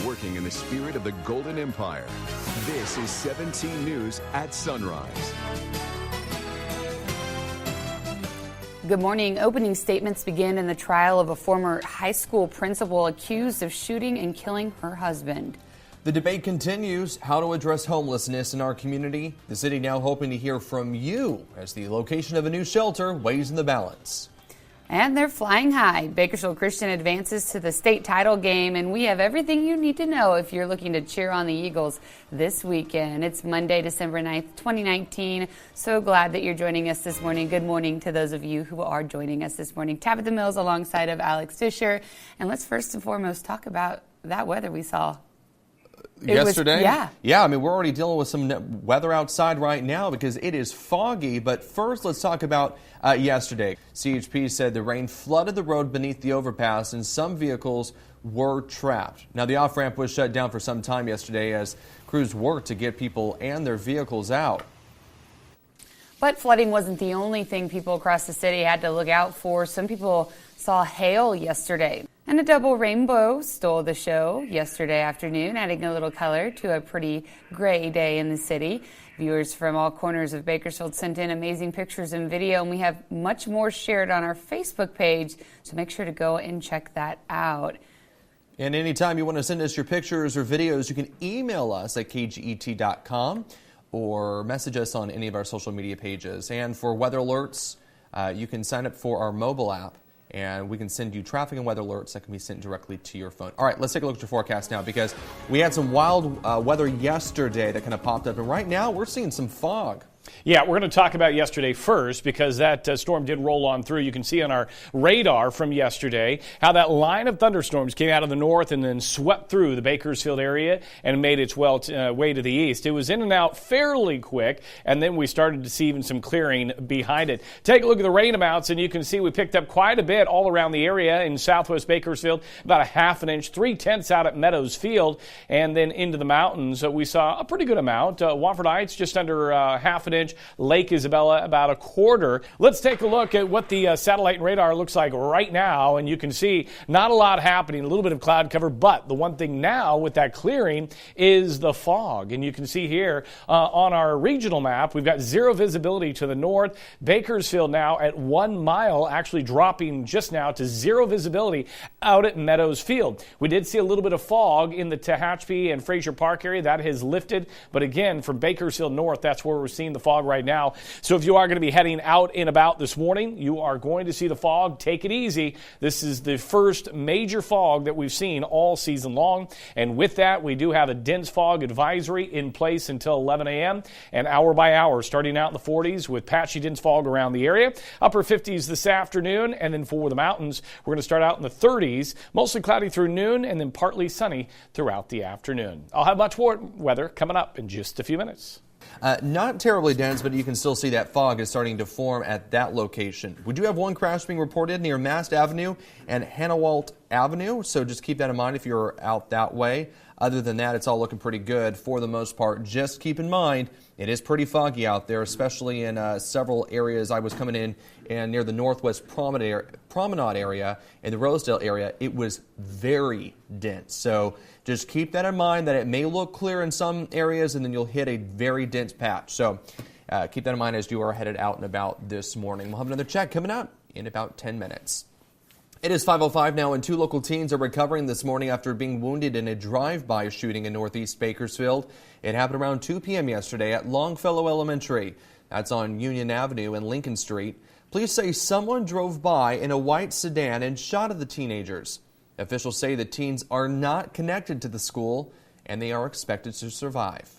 working in the spirit of the Golden Empire. This is 17 News at Sunrise. Good morning. Opening statements begin in the trial of a former high school principal accused of shooting and killing her husband. The debate continues how to address homelessness in our community. The city now hoping to hear from you as the location of a new shelter weighs in the balance. And they're flying high. Bakersfield Christian advances to the state title game, and we have everything you need to know if you're looking to cheer on the Eagles this weekend. It's Monday, December 9th, 2019. So glad that you're joining us this morning. Good morning to those of you who are joining us this morning. Tabitha Mills alongside of Alex Fisher. And let's first and foremost talk about that weather we saw. Yesterday? Yeah, I mean, we're already dealing with some weather outside right now because it is foggy. But first, let's talk about yesterday. CHP said the rain flooded the road beneath the overpass and some vehicles were trapped. Now, the off-ramp was shut down for some time yesterday as crews worked to get people and their vehicles out. But flooding wasn't the only thing people across the city had to look out for. Some people saw hail yesterday. And a double rainbow stole the show yesterday afternoon, adding a little color to a pretty gray day in the city. Viewers from all corners of Bakersfield sent in amazing pictures and video, and we have much more shared on our Facebook page, so make sure to go and check that out. And anytime you want to send us your pictures or videos, you can email us at kget.com or message us on any of our social media pages. And for weather alerts, you can sign up for our mobile app, and we can send you traffic and weather alerts that can be sent directly to your phone. All right, let's take a look at your forecast now because we had some wild weather yesterday that kind of popped up, and right now we're seeing some fog. Yeah, we're going to talk about yesterday first because that storm did roll on through. You can see on our radar from yesterday how that line of thunderstorms came out of the north and then swept through the Bakersfield area and made its way to the east. It was in and out fairly quick, and then we started to see even some clearing behind it. Take a look at the rain amounts, and you can see we picked up quite a bit all around the area in southwest Bakersfield, about a half an inch, 3/10 out at Meadows Field, and then into the mountains. We saw a pretty good amount. Wofford Heights just under half an inch. Lake Isabella about a quarter. Let's take a look at what the satellite and radar looks like right now, and you can see not a lot happening, a little bit of cloud cover, but the one thing now with that clearing is the fog. And you can see here on our regional map, we've got zero visibility to the north. Bakersfield now at 1 mile, actually dropping just now to zero visibility out at Meadows Field. We did see a little bit of fog in the Tehachapi and Fraser Park area. That has lifted, but again, from Bakersfield north, that's where we're seeing the fog right now. So if you are going to be heading out and about this morning, you are going to see the fog. Take it easy. This is the first major fog that we've seen all season long. And with that, we do have a dense fog advisory in place until 11 a.m. and hour by hour, starting out in the 40s with patchy dense fog around the area. Upper 50s this afternoon. And then for the mountains, we're going to start out in the 30s, mostly cloudy through noon and then partly sunny throughout the afternoon. I'll have much more weather coming up in just a few minutes. Not terribly dense, but you can still see that fog is starting to form at that location. We do have one crash being reported near Mast Avenue and Hannawalt Avenue, so just keep that in mind if you're out that way. Other than that, it's all looking pretty good for the most part. Just keep in mind, it is pretty foggy out there, especially in several areas. I was coming in and near the Northwest Promenade area in the Rosedale area. It was very dense. So just keep that in mind that it may look clear in some areas and then you'll hit a very dense patch. So keep that in mind as you are headed out and about this morning. We'll have another check coming up in about 10 minutes. It is 5:05 now, and two local teens are recovering this morning after being wounded in a drive-by shooting in Northeast Bakersfield. It happened around 2 p.m. yesterday at Longfellow Elementary. That's on Union Avenue and Lincoln Street. Police say someone drove by in a white sedan and shot at the teenagers. Officials say the teens are not connected to the school, and they are expected to survive.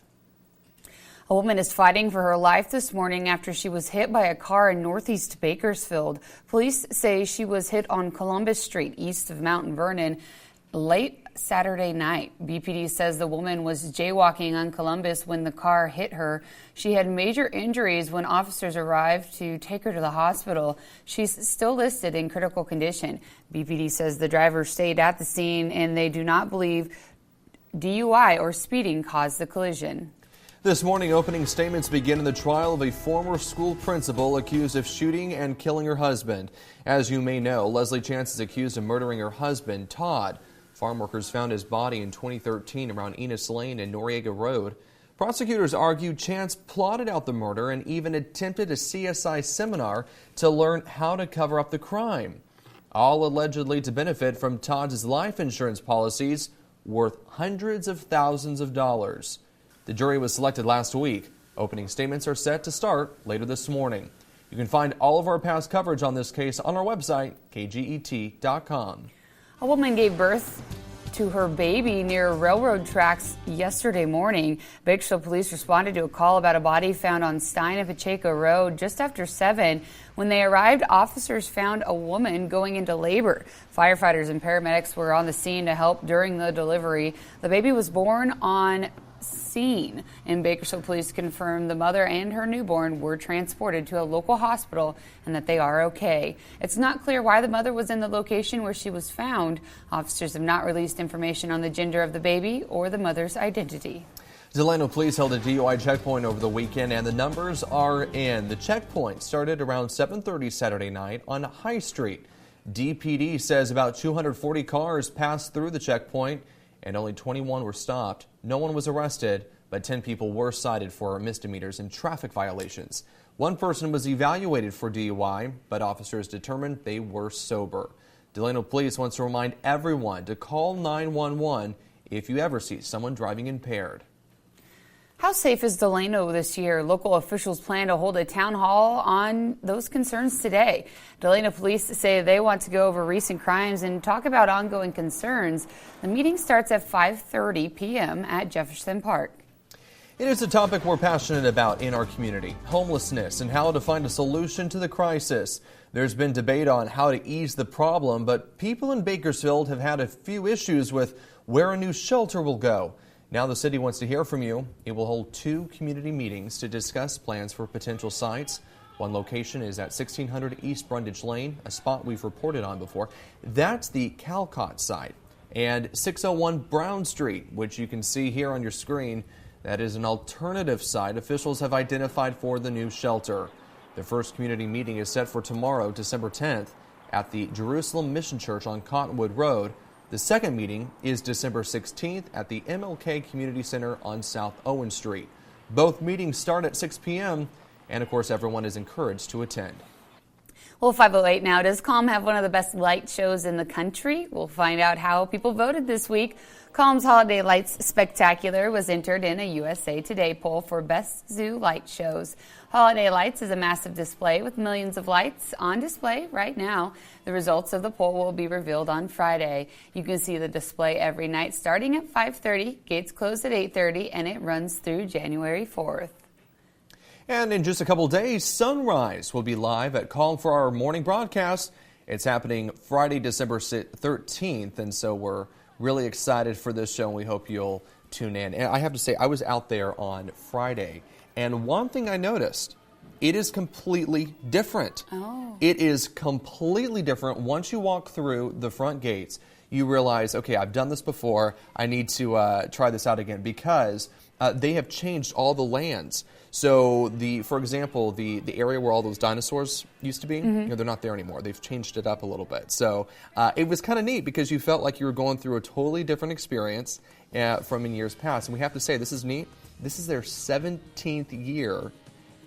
A woman is fighting for her life this morning after she was hit by a car in Northeast Bakersfield. Police say she was hit on Columbus Street, east of Mount Vernon, late Saturday night. BPD says the woman was jaywalking on Columbus when the car hit her. She had major injuries when officers arrived to take her to the hospital. She's still listed in critical condition. BPD says the driver stayed at the scene and they do not believe DUI or speeding caused the collision. This morning, opening statements begin in the trial of a former school principal accused of shooting and killing her husband. As you may know, Leslie Chance is accused of murdering her husband, Todd. Farm workers found his body in 2013 around Enos Lane and Noriega Road. Prosecutors argue Chance plotted out the murder and even attempted a CSI seminar to learn how to cover up the crime, all allegedly to benefit from Todd's life insurance policies worth hundreds of thousands of dollars. The jury was selected last week. Opening statements are set to start later this morning. You can find all of our past coverage on this case on our website, kget.com. A woman gave birth to her baby near railroad tracks yesterday morning. Bakersfield police responded to a call about a body found on Stein and Pacheco Road just after 7. When they arrived, officers found a woman going into labor. Firefighters and paramedics were on the scene to help during the delivery. The baby was born on scene, and Bakersfield police confirmed the mother and her newborn were transported to a local hospital and that they are okay. It's not clear why the mother was in the location where she was found. Officers have not released information on the gender of the baby or the mother's identity. Delano police held a DUI checkpoint over the weekend, and the numbers are in. The checkpoint started around 7:30 Saturday night on High Street. DPD says about 240 cars passed through the checkpoint, and only 21 were stopped. No one was arrested, but 10 people were cited for misdemeanors and traffic violations. One person was evaluated for DUI, but officers determined they were sober. Delano Police wants to remind everyone to call 911 if you ever see someone driving impaired. How safe is Delano this year? Local officials plan to hold a town hall on those concerns today. Delano police say they want to go over recent crimes and talk about ongoing concerns. The meeting starts at 5:30 p.m. at Jefferson Park. It is a topic we're passionate about in our community, homelessness and how to find a solution to the crisis. There's been debate on how to ease the problem, but people in Bakersfield have had a few issues with where a new shelter will go. Now the city wants to hear from you. It will hold 2 community meetings to discuss plans for potential sites. One location is at 1600 East Brundage Lane, a spot we've reported on before. That's the Calcott site. And 601 Brown Street, which you can see here on your screen, that is an alternative site officials have identified for the new shelter. The first community meeting is set for tomorrow, December 10th, at the Jerusalem Mission Church on Cottonwood Road. The second meeting is December 16th at the MLK Community Center on South Owen Street. Both meetings start at 6 p.m., and of course everyone is encouraged to attend. Well, 5:08 now. Does Calm have one of the best light shows in the country? We'll find out how people voted this week. Calm's Holiday Lights Spectacular was entered in a USA Today poll for Best Zoo Light Shows. Holiday Lights is a massive display with millions of lights on display right now. The results of the poll will be revealed on Friday. You can see the display every night starting at 5:30. Gates close at 8:30, and it runs through January 4th. And in just a couple days, Sunrise will be live at Calm for our morning broadcast. It's happening Friday, December 13th, and so we're really excited for this show, and we hope you'll tune in. And I have to say, I was out there on Friday, and one thing I noticed, it is completely different. Oh. It is completely different. Once you walk through the front gates, you realize, okay, I've done this before. I need to try this out again, because they have changed all the lands. So, for example, the area where all those dinosaurs used to be, they're not there anymore. They've changed it up a little bit. So it was kind of neat because you felt like you were going through a totally different experience from in years past. And we have to say, this is neat. This is their 17th year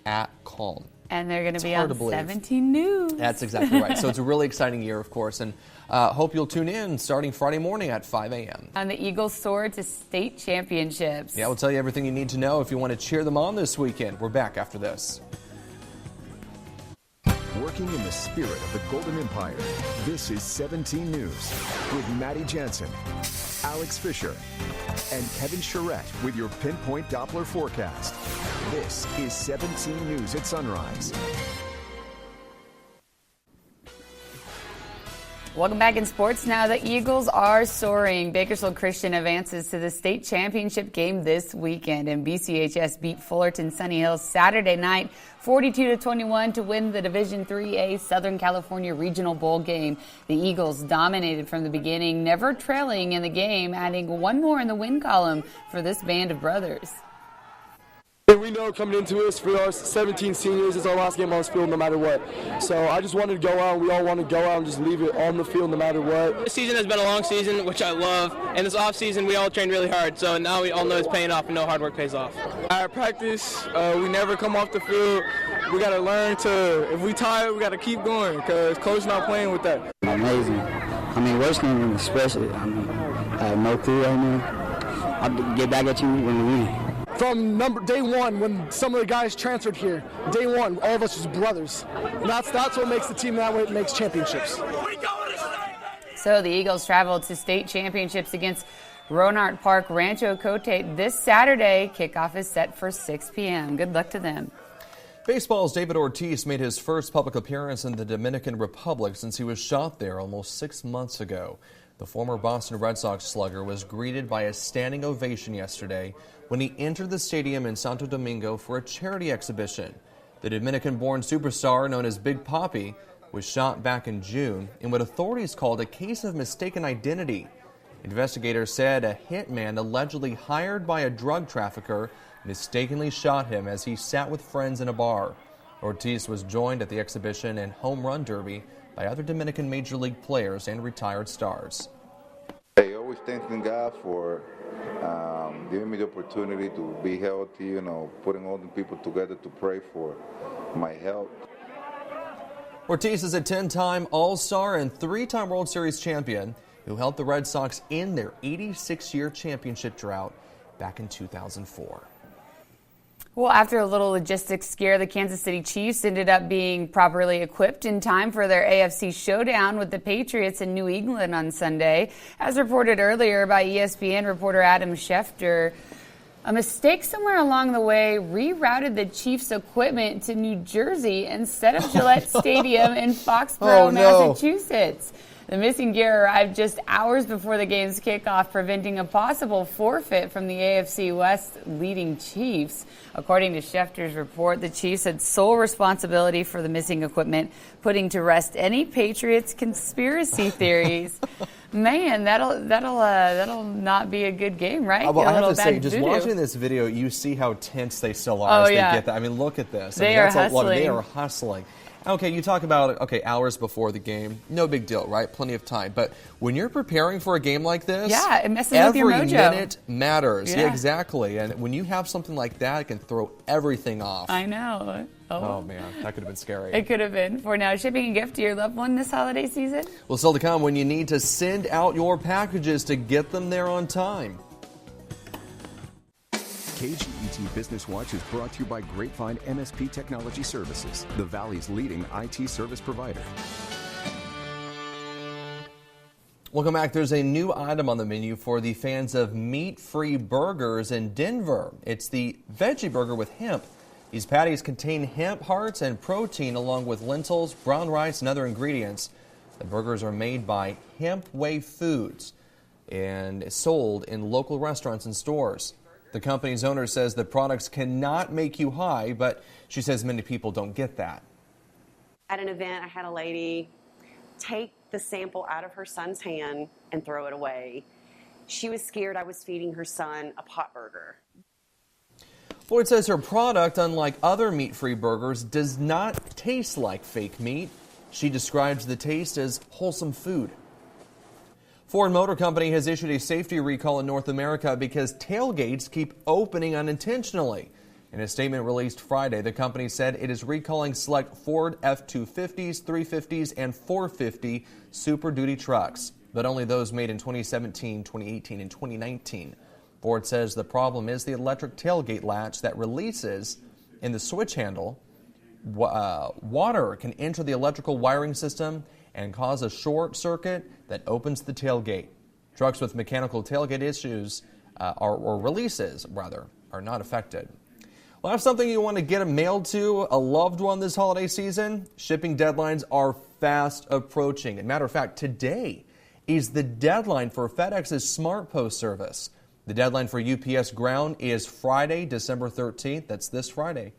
at Calm. And they're going to be on 17 News. That's exactly right. So it's a really exciting year, of course, and hope you'll tune in starting Friday morning at 5 a.m. And the Eagles soared to state championships. Yeah, we'll tell you everything you need to know if you want to cheer them on this weekend. We're back after this. Working in the spirit of the Golden Empire, this is 17 News with Maddie Jansen, Alex Fisher, and Kevin Charette with your Pinpoint Doppler forecast. This is 17 News at Sunrise. Welcome back in sports. Now the Eagles are soaring. Bakersfield Christian advances to the state championship game this weekend, and BCHS beat Fullerton Sunny Hills Saturday night 42-21 to win the Division IIIA Southern California Regional Bowl game. The Eagles dominated from the beginning, never trailing in the game, adding one more in the win column for this band of brothers. We know coming into this for our 17 seniors, it's our last game on this field no matter what. So I just wanted to go out, we all want to go out and just leave it on the field no matter what. This season has been a long season, which I love, and this off season we all trained really hard, so now we all know it's paying off and know hard work pays off. At practice, we never come off the field. We got to learn to, if we tired, we got to keep going because coach not playing with that. Amazing. I mean, worst game especially. I have no clue right now. I'll get back at you when we win. From day one, when some of the guys transferred here, day one, all of us was brothers. And that's what makes the team that way. It makes championships. So the Eagles traveled to state championships against Rohnert Park Rancho Cote this Saturday. Kickoff is set for 6 p.m. Good luck to them. Baseball's David Ortiz made his first public appearance in the Dominican Republic since he was shot there almost 6 months ago. The former Boston Red Sox slugger was greeted by a standing ovation yesterday when he entered the stadium in Santo Domingo for a charity exhibition. The Dominican-born superstar, known as Big Papi, was shot back in June in what authorities called a case of mistaken identity. Investigators said a hitman allegedly hired by a drug trafficker mistakenly shot him as he sat with friends in a bar. Ortiz was joined at the exhibition and home run derby by other Dominican Major League players and retired stars. I always thanking God for giving me the opportunity to be healthy, putting all the people together to pray for my health. Ortiz is a 10-time All-Star and 3-time World Series champion who helped the Red Sox end their 86-year championship drought back in 2004. Well, after a little logistics scare, the Kansas City Chiefs ended up being properly equipped in time for their AFC showdown with the Patriots in New England on Sunday. As reported earlier by ESPN reporter Adam Schefter, a mistake somewhere along the way rerouted the Chiefs' equipment to New Jersey instead of Gillette Stadium in Foxborough, Massachusetts. The missing gear arrived just hours before the game's kickoff, preventing a possible forfeit from the AFC West leading Chiefs. According to Schefter's report, the Chiefs had sole responsibility for the missing equipment, putting to rest any Patriots conspiracy theories. Man, that'll not be a good game, right? Well, I have to say, just watching this video, you see how tense they still are as they get that. I mean, look at this. They are hustling. They are hustling. Okay, you talk about, hours before the game. No big deal, right? Plenty of time. But when you're preparing for a game like this, it messes with your mojo. Every minute matters. Yeah, exactly. And when you have something like that, it can throw everything off. I know. Oh, man, that could have been scary. It could have been. For now, shipping a gift to your loved one this holiday season? Well, still to come when you need to send out your packages to get them there on time. KGET Business Watch is brought to you by Grapevine MSP Technology Services, the Valley's leading IT service provider. Welcome back. There's a new item on the menu for the fans of meat-free burgers in Denver. It's the Veggie Burger with hemp. These patties contain hemp hearts and protein along with lentils, brown rice, and other ingredients. The burgers are made by Hemp Way Foods and sold in local restaurants and stores. The company's owner says the products cannot make you high, but she says many people don't get that. At an event, I had a lady take the sample out of her son's hand and throw it away. She was scared I was feeding her son a pot burger. Ford says her product, unlike other meat-free burgers, does not taste like fake meat. She describes the taste as wholesome food. Ford Motor Company has issued a safety recall in North America because tailgates keep opening unintentionally. In a statement released Friday, the company said it is recalling select Ford F-250s, 350s, and 450 Super Duty trucks, but only those made in 2017, 2018, and 2019. Ford says the problem is the electric tailgate latch that releases in the switch handle. Water can enter the electrical wiring system and cause a short circuit that opens the tailgate. Trucks with mechanical tailgate issues or releases, are not affected. Well, have something you want to get mailed to a loved one this holiday season? Shipping deadlines are fast approaching. As a matter of fact, today is the deadline for FedEx's Smart Post service. The deadline for UPS Ground is Friday, December 13th. That's this Friday.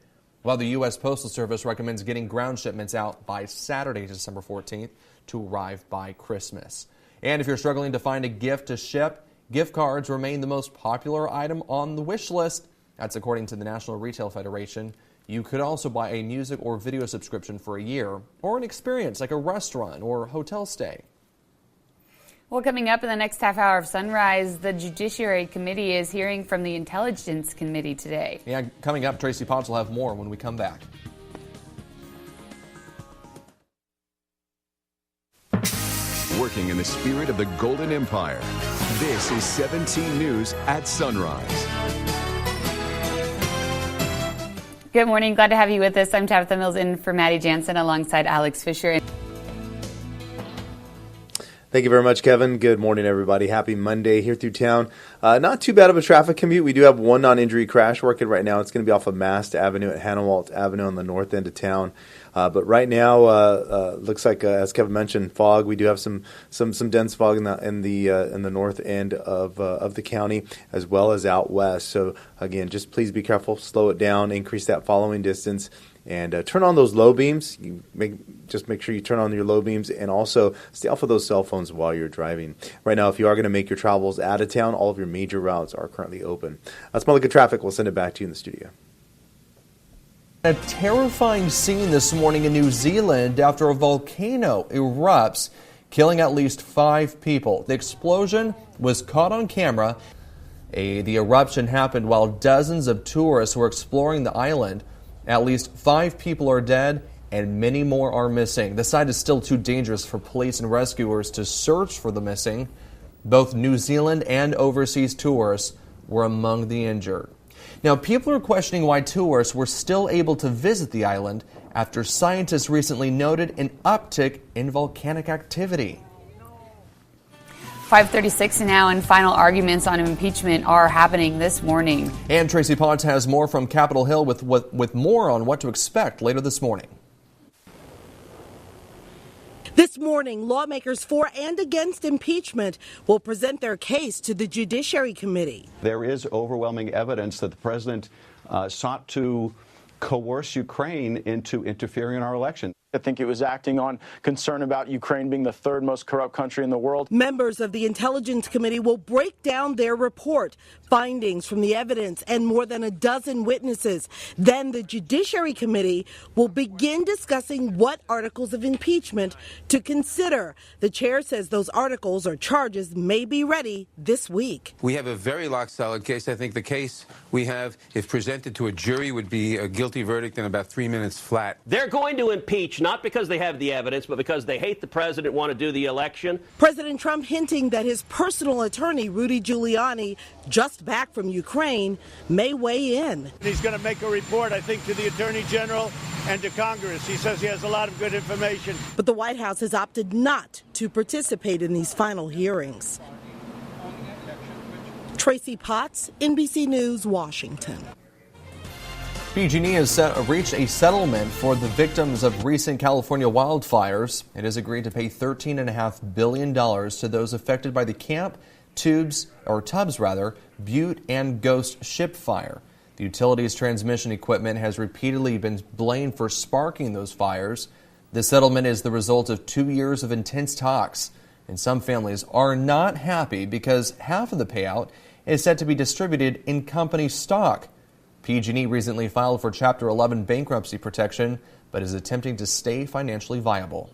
While the U.S. Postal Service recommends getting ground shipments out by Saturday, December 14th, to arrive by Christmas. And if you're struggling to find a gift to ship, gift cards remain the most popular item on the wish list. That's according to the National Retail Federation. You could also buy a music or video subscription for a year, or an experience like a restaurant or hotel stay. Well, coming up in the next half hour of Sunrise, the Judiciary Committee is hearing from the Intelligence Committee today. Yeah, coming up, Tracy Potts will have more when we come back. Working in the spirit of the Golden Empire, this is 17 News at Sunrise. Good morning. Glad to have you with us. I'm Tabitha Mills in for Maddie Jansen alongside Alex Fisher. Thank you very much, Kevin. Good morning, everybody. Happy Monday here through town. Not too bad of a traffic commute. We do have one non-injury crash working right now. It's going to be off of Mast Avenue at Hanawalt Avenue on the north end of town. But right now, looks like, as Kevin mentioned, fog. We do have some dense fog in the north end of the county, as well as out west. So again, just please be careful. Slow it down. Increase that following distance. And turn on those low beams. Just make sure you turn on your low beams, and also stay off of those cell phones while you're driving. Right now, if you are going to make your travels out of town, all of your major routes are currently open. That's more like a traffic. We'll send it back to you in the studio. A terrifying scene this morning in New Zealand after a volcano erupts, killing at least 5 people. The explosion was caught on camera. The eruption happened while dozens of tourists were exploring the island. At least 5 people are dead and many more are missing. The site is still too dangerous for police and rescuers to search for the missing. Both New Zealand and overseas tourists were among the injured. Now, people are questioning why tourists were still able to visit the island after scientists recently noted an uptick in volcanic activity. 5:36 now, and final arguments on impeachment are happening this morning. And Tracy Potts has more from Capitol Hill with more on what to expect later this morning. This morning, lawmakers for and against impeachment will present their case to the Judiciary Committee. There is overwhelming evidence that the president sought to coerce Ukraine into interfering in our election. I think it was acting on concern about Ukraine being the third most corrupt country in the world. Members of the Intelligence Committee will break down their report, findings from the evidence, and more than a dozen witnesses. Then the Judiciary Committee will begin discussing what articles of impeachment to consider. The chair says those articles or charges may be ready this week. We have a very rock-solid case. I think the case we have, if presented to a jury, would be a guilty verdict in about 3 minutes flat. They're going to impeach, not because they have the evidence, but because they hate the president, want to do the election. President Trump hinting that his personal attorney, Rudy Giuliani, just back from Ukraine, may weigh in. He's going to make a report, I think, to the Attorney General and to Congress. He says he has a lot of good information. But the White House has opted not to participate in these final hearings. Tracy Potts, NBC News, Washington. PG&E has reached a settlement for the victims of recent California wildfires. It has agreed to pay $13.5 billion to those affected by the Camp, Tubbs, Butte, and Ghost Ship fire. The utility's transmission equipment has repeatedly been blamed for sparking those fires. The settlement is the result of 2 years of intense talks, and some families are not happy because half of the payout is set to be distributed in company stock. PG&E recently filed for Chapter 11 bankruptcy protection, but is attempting to stay financially viable.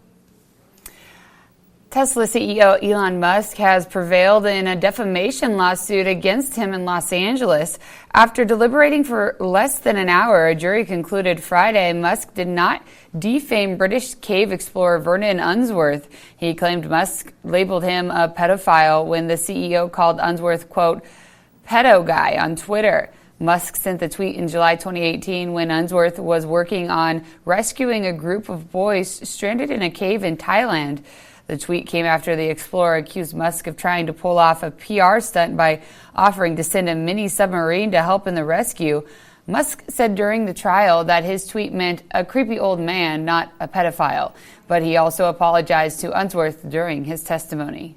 Tesla CEO Elon Musk has prevailed in a defamation lawsuit against him in Los Angeles. After deliberating for less than an hour, a jury concluded Friday Musk did not defame British cave explorer Vernon Unsworth. He claimed Musk labeled him a pedophile when the CEO called Unsworth, quote, pedo guy on Twitter. Musk sent the tweet in July 2018 when Unsworth was working on rescuing a group of boys stranded in a cave in Thailand. The tweet came after the explorer accused Musk of trying to pull off a PR stunt by offering to send a mini submarine to help in the rescue. Musk said during the trial that his tweet meant a creepy old man, not a pedophile. But he also apologized to Unsworth during his testimony.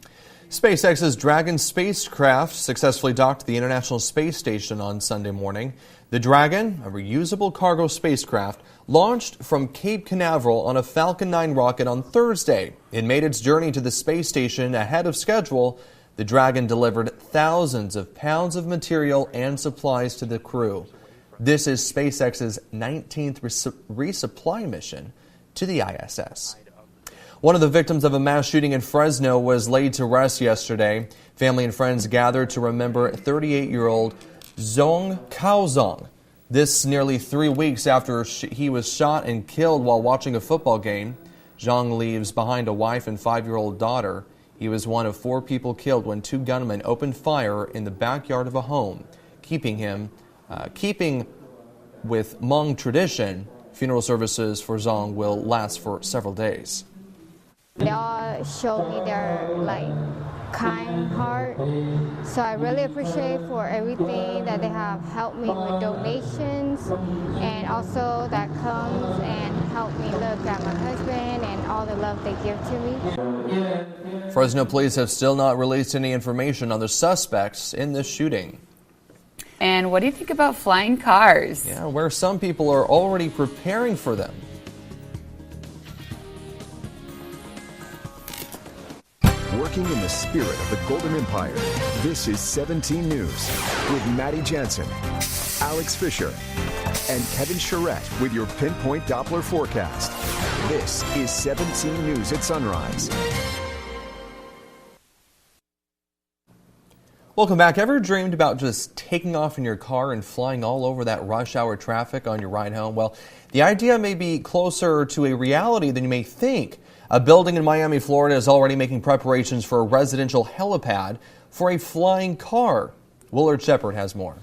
SpaceX's Dragon spacecraft successfully docked to the International Space Station on Sunday morning. The Dragon, a reusable cargo spacecraft, launched from Cape Canaveral on a Falcon 9 rocket on Thursday. It made its journey to the space station ahead of schedule. The Dragon delivered thousands of pounds of material and supplies to the crew. This is SpaceX's 19th resupply mission to the ISS. One of the victims of a mass shooting in Fresno was laid to rest yesterday. Family and friends gathered to remember 38-year-old Zhong Kaozong. This nearly 3 weeks after he was shot and killed while watching a football game. Zhong leaves behind a wife and 5-year-old daughter. He was one of 4 people killed when 2 gunmen opened fire in the backyard of a home. Keeping with Hmong tradition, funeral services for Zhong will last for several days. They all showed me their kind heart, so I really appreciate for everything that they have helped me with donations, and also that comes and help me look at my husband and all the love they give to me. Fresno police have still not released any information on the suspects in this shooting. And what do you think about flying cars? Yeah, where some people are already preparing for them. Working in the spirit of the Golden Empire, this is 17 News with Maddie Jansen, Alex Fisher, and Kevin Charette with your Pinpoint Doppler forecast. This is 17 News at Sunrise. Welcome back. Ever dreamed about just taking off in your car and flying all over that rush hour traffic on your ride home? Well, the idea may be closer to a reality than you may think. A building in Miami, Florida is already making preparations for a residential helipad for a flying car. Willard Shepard has more.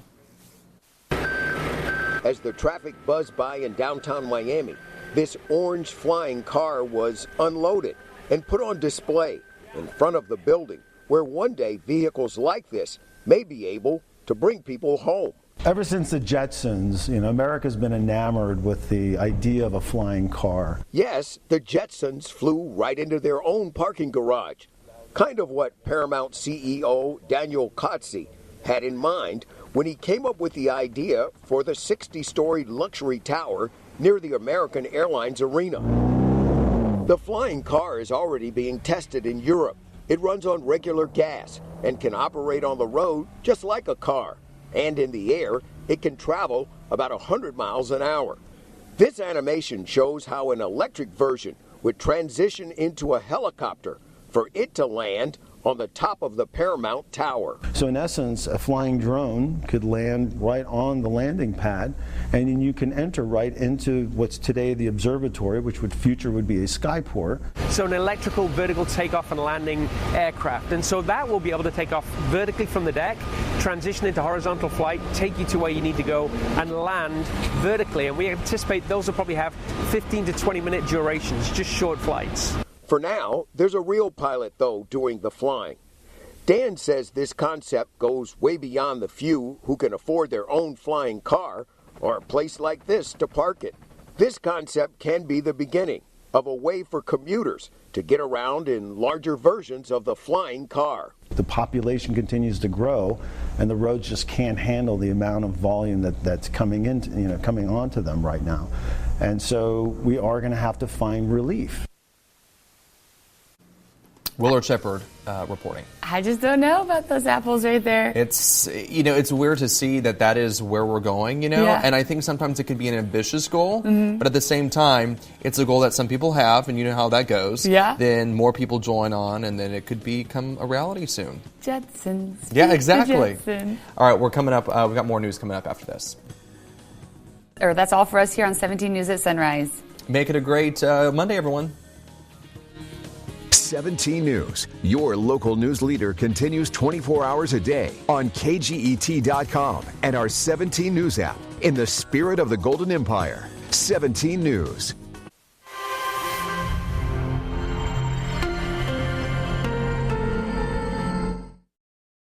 As the traffic buzzed by in downtown Miami, this orange flying car was unloaded and put on display in front of the building, where one day vehicles like this may be able to bring people home. Ever since the Jetsons, America's been enamored with the idea of a flying car. Yes, the Jetsons flew right into their own parking garage, kind of what Paramount CEO Daniel Kotze had in mind when he came up with the idea for the 60-story luxury tower near the American Airlines Arena. The flying car is already being tested in Europe. It runs on regular gas and can operate on the road just like a car. And in the air, it can travel about 100 miles an hour. This animation shows how an electric version would transition into a helicopter for it to land on the top of the Paramount Tower. So in essence, a flying drone could land right on the landing pad, and then you can enter right into what's today the observatory, which future would be a skyport. So an electrical vertical takeoff and landing aircraft, and so that will be able to take off vertically from the deck, transition into horizontal flight, take you to where you need to go, and land vertically. And we anticipate those will probably have 15 to 20-minute durations, just short flights. For now, there's a real pilot, though, doing the flying. Dan says this concept goes way beyond the few who can afford their own flying car or a place like this to park it. This concept can be the beginning of a way for commuters to get around in larger versions of the flying car. The population continues to grow, and the roads just can't handle the amount of volume that's coming onto them right now. And so we are going to have to find relief. Willard Shepard reporting. I just don't know about those apples right there. It's weird to see that is where we're going, Yeah. And I think sometimes it can be an ambitious goal, but at the same time, it's a goal that some people have, and you know how that goes. Yeah. Then more people join on, and then it could become a reality soon. Jetsons. Yeah, exactly. Jetson. All right, we're coming up. We've got more news coming up after this. That's all for us here on 17 News at Sunrise. Make it a great Monday, everyone. 17 News, your local news leader, continues 24 hours a day on KGET.com and our 17 News app. In the spirit of the Golden Empire, 17 News.